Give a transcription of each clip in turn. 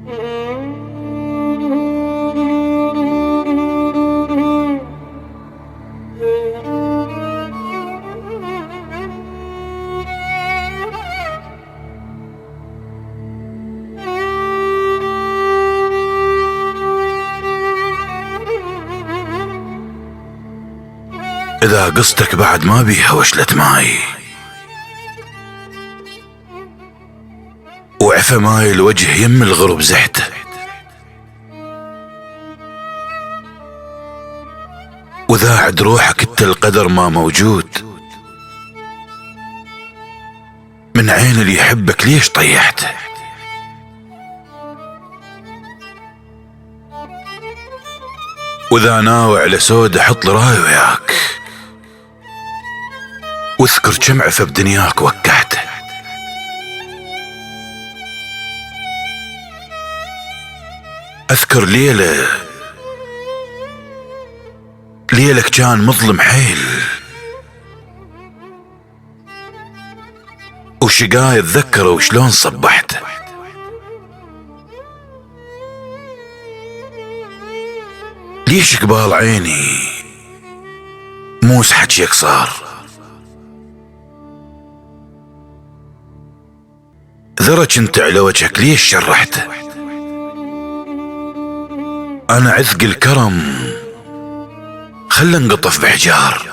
إذا قصتك بعد ما بيها وشلة ماي وعفى ماي الوجه يم الغرب زحته، وإذا عد روحك انت القدر ما موجود، من عين اللي يحبك ليش طيحته؟ وإذا ناوي على سودة حط لي راي وياك، واذكر كم عفى بدنياك وكعته. اذكر ليلك كان مظلم حيل، وشقاي اتذكره وشلون صبحته. ليش قبال عيني موس حجيك صار؟ ذرك انت على وجهك ليش شرحته؟ انا عذق الكرم خلى انقطف بحجار،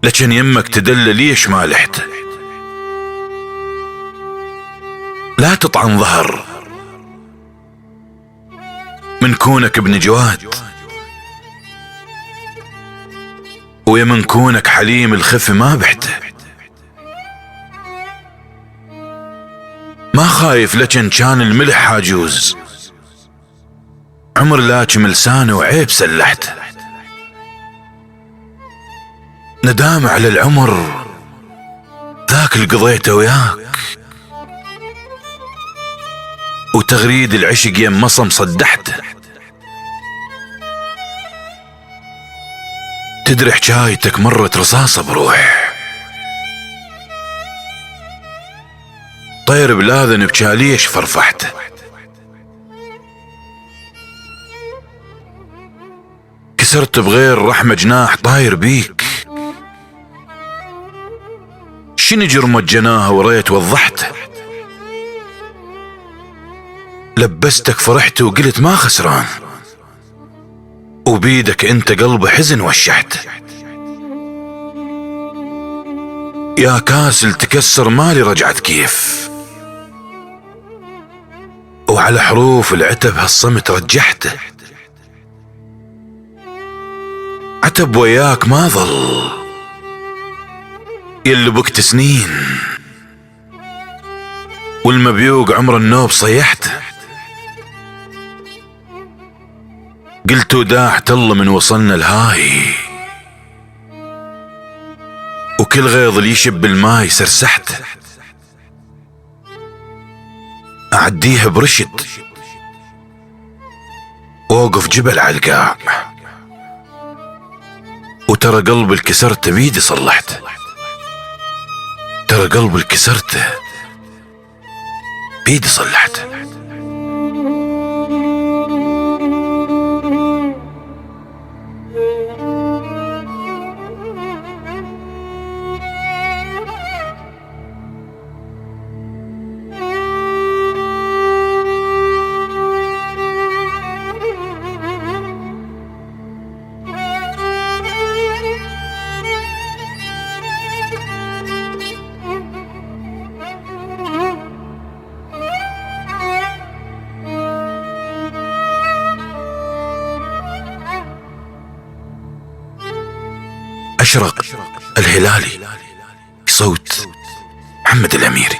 لكن يمك تدل ليش ما لحته؟ لا تطعن ظهر من كونك ابن جواد، ويا من كونك حليم الخف ما بحته. ما خايف لكن كان الملح حاجوز، عمر لاكم لسانه وعيب سلحته. ندام على العمر ذاك اللي قضيته وياك، وتغريد العشق يم مصم صدحته. تدري حكايتك مرت رصاصة بروح، طير بلاذن بشاليش فرفحته. كسرت بغير رحمة جناح طاير بيك، شنو جرمة جناها وريت وضحته. لبستك فرحت وقلت ما خسران، وبيدك انت قلب حزن وشحته. يا كاسل تكسر مالي رجعت كيف، وعلى حروف العتب هالصمت رجحته. عتب وياك ما ظل يلي بكت سنين، والمبيوق عمر النوب صيحته. قلت وداعت الله من وصلنا الهاي، وكل غيظ اللي يشب الماي سرسحته. أعديها برشد ووقف جبل على القاع، وترى قلبي الكسرته بيدي صلحته. ترى قلبي الكسرته بيدي صلحته. أشرق الهلالي، صوت محمد الأميري.